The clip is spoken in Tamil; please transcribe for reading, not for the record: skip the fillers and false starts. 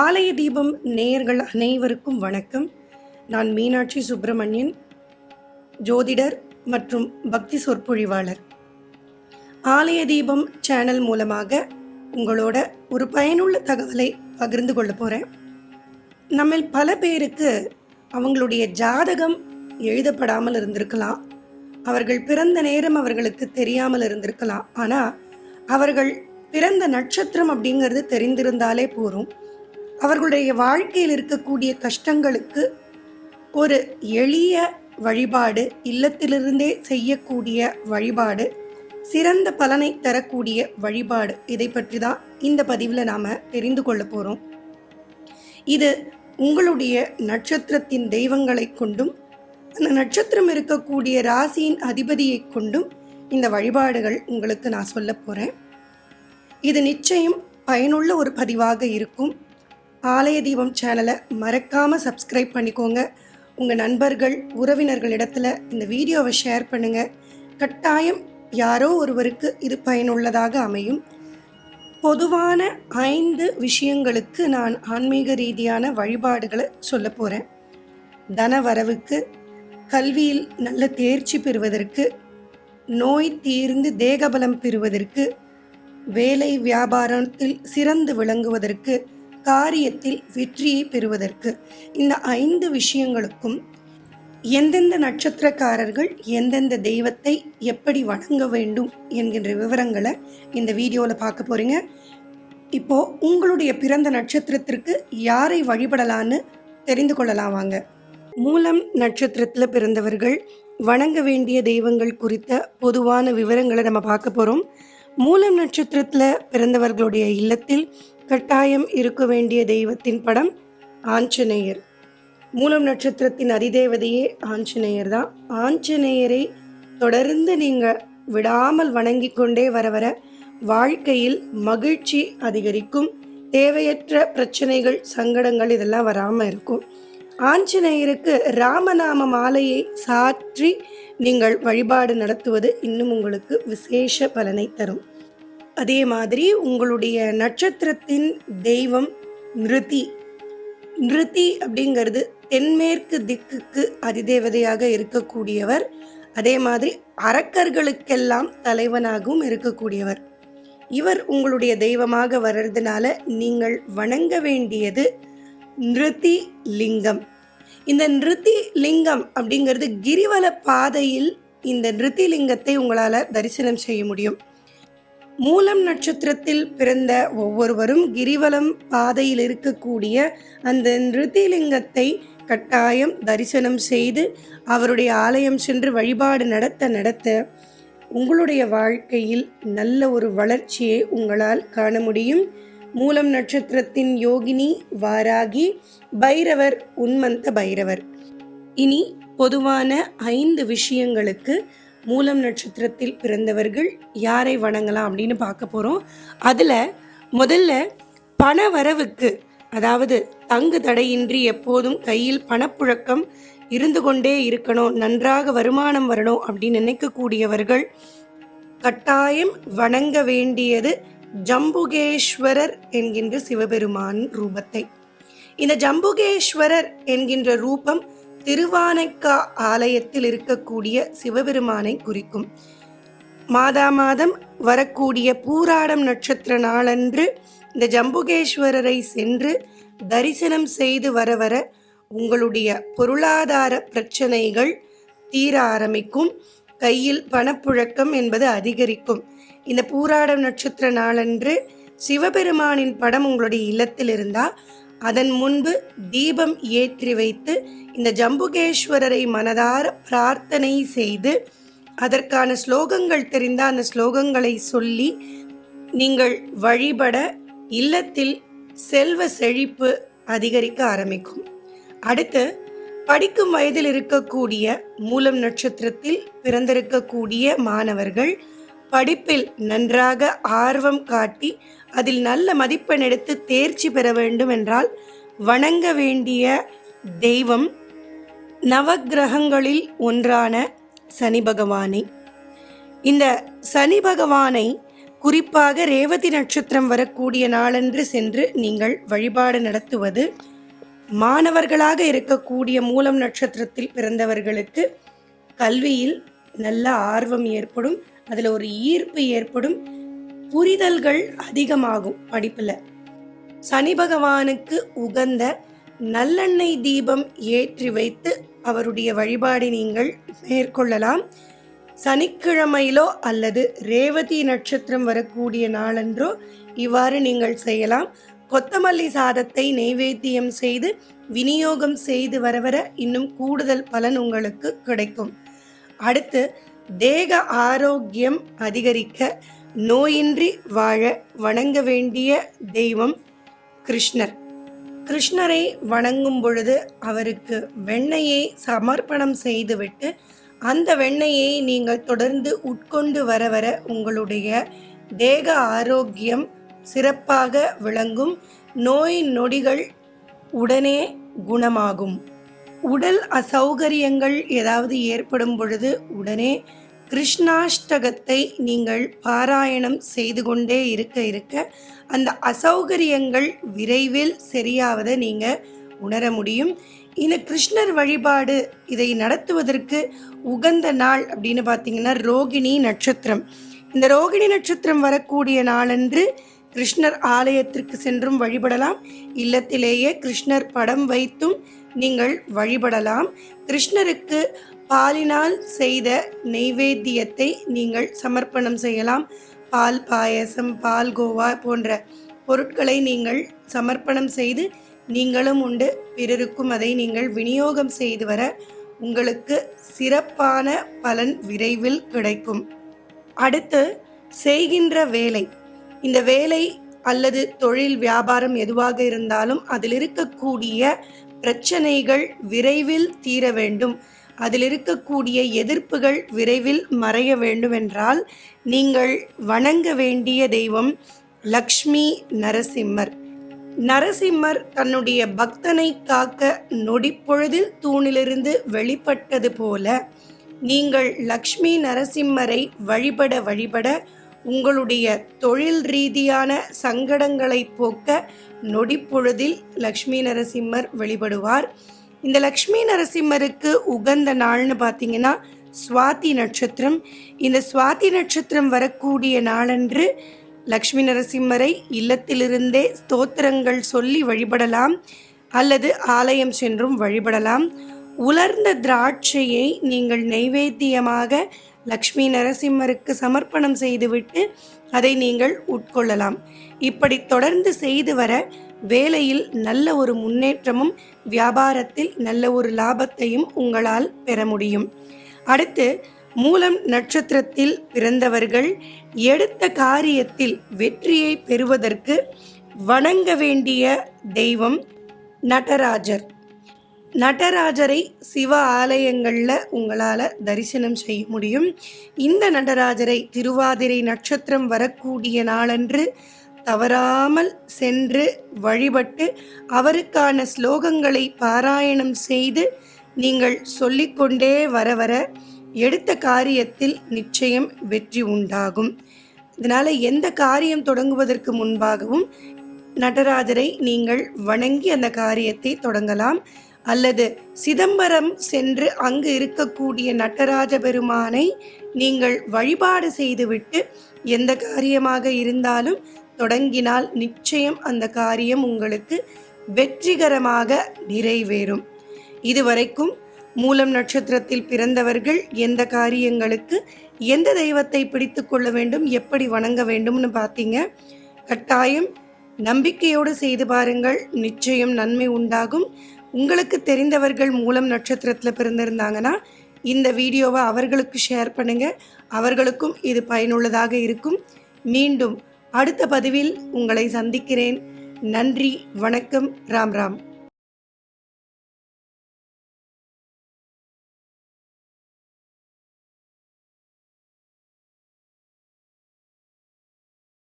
ஆலய தீபம் நேயர்கள் அனைவருக்கும் வணக்கம். நான் மீனாட்சி சுப்பிரமணியன், ஜோதிடர் மற்றும் பக்தி சொற்பொழிவாளர். ஆலய தீபம் சேனல் மூலமாக உங்களோட ஒரு பயனுள்ள தகவலை பகிர்ந்து கொள்ள போகிறேன். நம்ம பல பேருக்கு அவங்களுடைய ஜாதகம் எழுதப்படாமல் இருந்திருக்கலாம், அவர்கள் பிறந்த நேரம் அவர்களுக்கு தெரியாமல் இருந்திருக்கலாம். ஆனால் அவர்கள் பிறந்த நட்சத்திரம் அப்படிங்கிறது தெரிந்திருந்தாலே போதும், அவர்களுடைய வாழ்க்கையில் இருக்கக்கூடிய கஷ்டங்களுக்கு ஒரு எளிய வழிபாடு, இல்லத்திலிருந்தே செய்யக்கூடிய வழிபாடு, சிறந்த பலனை தரக்கூடிய வழிபாடு, இதை பற்றி தான் இந்த பதிவில் நாம் தெரிந்து கொள்ள போகிறோம். இது உங்களுடைய நட்சத்திரத்தின் தெய்வங்களை கொண்டும் அந்த நட்சத்திரம் இருக்கக்கூடிய ராசியின் அதிபதியை கொண்டும் இந்த வழிபாடுகள் உங்களுக்கு நான் சொல்ல போகிறேன். இது நிச்சயம் பயனுள்ள ஒரு பதிவாக இருக்கும். ஆலய தீபம் சேனலை மறக்காமல் சப்ஸ்கிரைப் பண்ணிக்கோங்க. உங்கள் நண்பர்கள் உறவினர்களிடத்தில் இந்த வீடியோவை ஷேர் பண்ணுங்கள். கட்டாயம் யாரோ ஒருவருக்கு இது பயனுள்ளதாக அமையும். பொதுவான 5 விஷயங்களுக்கு நான் ஆன்மீக ரீதியான வழிபாடுகளை சொல்ல போகிறேன். தன வரவுக்கு, கல்வியில் நல்ல தேர்ச்சி பெறுவதற்கு, நோய் தீர்ந்து தேகபலம் பெறுவதற்கு, வேலை வியாபாரத்தில் சிறந்து விளங்குவதற்கு, காரியத்தில் வெற்றியை பெறுவதற்கு, இந்த 5 விஷயங்களுக்கும் எந்தெந்த நட்சத்திரக்காரர்கள் எந்தெந்த தெய்வத்தை எப்படி வணங்க வேண்டும் என்கின்ற விவரங்களை இந்த வீடியோவில் பார்க்க போகிறீங்க. இப்போது உங்களுடைய பிறந்த நட்சத்திரத்திற்கு யாரை வழிபடலான்னு தெரிந்து கொள்ளலாம் வாங்க. மூலம் நட்சத்திரத்தில் பிறந்தவர்கள் வணங்க வேண்டிய தெய்வங்கள் குறித்த பொதுவான விவரங்களை நம்ம பார்க்க போகிறோம். மூலம் நட்சத்திரத்தில் பிறந்தவர்களுடைய இல்லத்தில் கட்டாயம் இருக்க வேண்டிய தெய்வத்தின் படம் ஆஞ்சநேயர். மூலம் நட்சத்திரத்தின் அதிதேவதையே ஆஞ்சநேயர் தான். ஆஞ்சநேயரை தொடர்ந்து நீங்கள் விடாமல் வணங்கி கொண்டே வர வர வாழ்க்கையில் மகிழ்ச்சி அதிகரிக்கும். தேவையற்ற பிரச்சனைகள், சங்கடங்கள் இதெல்லாம் வராமல் இருக்கும். ஆஞ்சநேயருக்கு ராமநாம மாலையை சாற்றி நீங்கள் வழிபாடு நடத்துவது இன்னும் உங்களுக்கு விசேஷ பலனை தரும். அதே மாதிரி உங்களுடைய நட்சத்திரத்தின் தெய்வம் நிருதி. நிருதி அப்படிங்கிறது தென்மேற்கு திக்குக்கு அதிதேவதையாக இருக்கக்கூடியவர். அதே மாதிரி அரக்கர்களுக்கெல்லாம் தலைவனாகவும் இருக்கக்கூடியவர். இவர் உங்களுடைய தெய்வமாக வர்றதுனால நீங்கள் வணங்க வேண்டியது நிருதி லிங்கம். இந்த நிருதி லிங்கம் அப்படிங்கிறது கிரிவல பாதையில் இந்த நிருதி லிங்கத்தை உங்களால் தரிசனம் செய்ய முடியும். மூலம் நட்சத்திரத்தில் பிறந்த ஒவ்வொருவரும் கிரிவலம் பாதையில் இருக்கக்கூடிய அந்த நிருதிலிங்கத்தை கட்டாயம் தரிசனம் செய்து அவருடைய ஆலயம் சென்று வழிபாடு நடத்த உங்களுடைய வாழ்க்கையில் நல்ல ஒரு வளர்ச்சியை உங்களால் காண முடியும். மூலம் நட்சத்திரத்தின் யோகினி வாராகி, பைரவர் உன்மந்த பைரவர். இனி பொதுவான 5 விஷயங்களுக்கு மூலம் நட்சத்திரத்தில் பிறந்தவர்கள் யாரை வணங்கலாம் அப்படின்னு பார்க்க போகிறோம். அதில் முதல்ல பண வரவுக்கு, அதாவது தங்கு தடையின்றி எப்போதும் கையில் பணப்புழக்கம் இருந்து கொண்டே இருக்கணும், நன்றாக வருமானம் வரணும் அப்படின்னு நினைக்கக்கூடியவர்கள் கட்டாயம் வணங்க வேண்டியது ஜம்புகேஸ்வரர் என்கின்ற சிவபெருமான் ரூபத்தை. இந்த ஜம்புகேஸ்வரர் என்கின்ற ரூபம் திருவானைக்கா ஆலயத்தில் இருக்கக்கூடிய சிவபெருமானை குறிக்கும். மாதம் வரக்கூடிய பூராடம் நட்சத்திர நாளன்று இந்த ஜம்புகேஸ்வரரை சென்று தரிசனம் செய்து வர உங்களுடைய பொருளாதார பிரச்சனைகள் தீர ஆரம்பிக்கும். கையில் பணப்புழக்கம் என்பது அதிகரிக்கும். இந்த பூராடம் நட்சத்திர நாளன்று சிவபெருமானின் படம் உங்களுடைய இல்லத்தில் இருந்தால் அதன் முன்பு தீபம் ஏற்றி வைத்து இந்த ஜம்புகேஸ்வரரை மனதார பிரார்த்தனை செய்து அதற்கான ஸ்லோகங்கள் தெரிந்தால் அந்த ஸ்லோகங்களை சொல்லி நீங்கள் வழிபட இல்லத்தில் செல்வ செழிப்பு அதிகரிக்க ஆரம்பிக்கும். அடுத்து படிக்கும் வயதில் இருக்கக்கூடிய மூலம் நட்சத்திரத்தில் பிறந்திருக்கக்கூடிய மாணவர்கள் படிப்பில் நன்றாக ஆர்வம் காட்டி அதில் நல்ல மதிப்பெண் எடுத்து தேர்ச்சி பெற வேண்டும் என்றால் வணங்க வேண்டிய தெய்வம் நவக்கிரகங்களில் ஒன்றான சனி பகவானை. இந்த சனி பகவானை குறிப்பாக ரேவதி நட்சத்திரம் வரக்கூடிய நாளன்று சென்று நீங்கள் வழிபாடு நடத்துவது மாணவர்களாக இருக்கக்கூடிய மூலம் நட்சத்திரத்தில் பிறந்தவர்களுக்கு கல்வியில் நல்ல ஆர்வம் ஏற்படும், அதில் ஒரு ஈர்ப்பு ஏற்படும், புரிதல்கள் அதிகமாகும் படிப்பில். சனி பகவானுக்கு உகந்த நல்லெண்ணெய் தீபம் ஏற்றி வைத்து அவருடைய வழிபாடை நீங்கள் மேற்கொள்ளலாம். சனிக்கிழமையிலோ அல்லது ரேவதி நட்சத்திரம் வரக்கூடிய நாளன்றோ இவ்வாறு நீங்கள் செய்யலாம். கொத்தமல்லி சாதத்தை நைவேத்தியம் செய்து விநியோகம் செய்து வர இன்னும் கூடுதல் பலன் உங்களுக்கு கிடைக்கும். அடுத்து தேக ஆரோக்கியம் அதிகரிக்க, நோயின்றி வாழ வணங்க வேண்டிய தெய்வம் கிருஷ்ணர். கிருஷ்ணரை வணங்கும் பொழுது அவருக்கு வெண்ணெயை சமர்ப்பணம் செய்துவிட்டு அந்த வெண்ணெயை நீங்கள் தொடர்ந்து உட்கொண்டு வர உங்களுடைய தேக ஆரோக்கியம் சிறப்பாக விளங்கும், நோய் நொடிகள் உடனே குணமாகும். உடல் அசௌகரியங்கள் ஏதாவது ஏற்படும் பொழுது உடனே கிருஷ்ணாஷ்டகத்தை நீங்கள் பாராயணம் செய்து கொண்டே இருக்க அந்த அசௌகரியங்கள் விரைவில் சரியாவதை நீங்கள் உணர முடியும். இந்த கிருஷ்ணர் வழிபாடு இதை நடத்துவதற்கு உகந்த நாள் அப்படின்னு பார்த்தீங்கன்னா ரோகிணி நட்சத்திரம். இந்த ரோகிணி நட்சத்திரம் வரக்கூடிய நாளன்று கிருஷ்ணர் ஆலயத்திற்கு சென்றும் வழிபடலாம், இல்லத்திலேயே கிருஷ்ணர் படம் வைத்தும் நீங்கள் வழிபடலாம். கிருஷ்ணருக்கு பாலினால் செய்த நெய்வேத்தியத்தை நீங்கள் சமர்ப்பணம் செய்யலாம். பால் பாயசம், பால் கோவா போன்ற பொருட்களை நீங்கள் சமர்ப்பணம் செய்து நீங்களும் உண்டு, பிறருக்கும் அதை நீங்கள் விநியோகம் செய்து வர உங்களுக்கு சிறப்பான பலன் விரைவில் கிடைக்கும். அடுத்து செய்கின்ற வேலை, இந்த வேலை அல்லது தொழில் வியாபாரம் எதுவாக இருந்தாலும் அதில் இருக்கக்கூடிய பிரச்சனைகள் விரைவில் தீர வேண்டும், அதில் இருக்கக்கூடிய எதிர்ப்புகள் விரைவில் மறைய வேண்டும் என்றால் நீங்கள் வணங்க வேண்டிய தெய்வம் லக்ஷ்மி நரசிம்மர். நரசிம்மர் தன்னுடைய பக்தனை காக்க நொடிப்பொழுதில் தூணிலிருந்து வெளிப்பட்டது போல நீங்கள் லக்ஷ்மி நரசிம்மரை வழிபட உங்களுடைய தொழில் ரீதியான சங்கடங்களை போக்க நொடிப்பொழுதில் லக்ஷ்மி நரசிம்மர் வெளிப்படுவார். இந்த லக்ஷ்மி நரசிம்மருக்கு உகந்த நாள்னு பார்த்தீங்கன்னா சுவாதி நட்சத்திரம். இந்த சுவாதி நட்சத்திரம் வரக்கூடிய நாளன்று லக்ஷ்மி நரசிம்மரை இல்லத்திலிருந்தே ஸ்தோத்திரங்கள் சொல்லி வழிபடலாம் அல்லது ஆலயம் சென்றும் வழிபடலாம். உலர்ந்த திராட்சையை நீங்கள் நைவேத்தியமாக லக்ஷ்மி நரசிம்மருக்கு சமர்ப்பணம் செய்துவிட்டு அதை நீங்கள் உட்கொள்ளலாம். இப்படி தொடர்ந்து செய்து வர வேலையில் நல்ல ஒரு முன்னேற்றமும் வியாபாரத்தில் நல்ல ஒரு லாபத்தையும் உங்களால் பெற முடியும். அடுத்து மூலம் நட்சத்திரத்தில் பிறந்தவர்கள் எடுத்த காரியத்தில் வெற்றியை பெறுவதற்கு வணங்க வேண்டிய தெய்வம் நடராஜர். நடராஜரை சிவ ஆலயங்களில் உங்களால் தரிசனம் செய்ய முடியும். இந்த நடராஜரை திருவாதிரை நட்சத்திரம் வரக்கூடிய நாளன்று தவறாமல் சென்று வழிபட்டு அவருக்கான ஸ்லோகங்களை பாராயணம் செய்து நீங்கள் சொல்லிக்கொண்டே வர எடுத்த காரியத்தில் நிச்சயம் வெற்றி உண்டாகும். இதனால் எந்த காரியம் தொடங்குவதற்கு முன்பாகவும் நடராஜரை நீங்கள் வணங்கி அந்த காரியத்தை தொடங்கலாம். அல்லது சிதம்பரம் சென்று அங்கு இருக்கக்கூடிய நடராஜ பெருமானை நீங்கள் வழிபாடு செய்துவிட்டு எந்த காரியமாக இருந்தாலும் தொடங்கினால் நிச்சயம் அந்த காரியம் உங்களுக்கு வெற்றிகரமாக நிறைவேறும். இதுவரைக்கும் மூலம் நட்சத்திரத்தில் பிறந்தவர்கள் எந்த காரியங்களுக்கு எந்த தெய்வத்தை பிடித்து கொள்ள வேண்டும், எப்படி வணங்க வேண்டும்னு பார்த்தீங்க. கட்டாயம் நம்பிக்கையோடு செய்து பாருங்கள், நிச்சயம் நன்மை உண்டாகும். உங்களுக்கு தெரிந்தவர்கள் மூலம் நட்சத்திரத்தில் பிறந்திருந்தாங்கன்னா இந்த வீடியோவை அவர்களுக்கு ஷேர் பண்ணுங்கள், அவர்களுக்கும் இது பயனுள்ளதாக இருக்கும். மீண்டும் அடுத்த பதிவில் உங்களை சந்திக்கிறேன். நன்றி, வணக்கம், ராம் ராம்.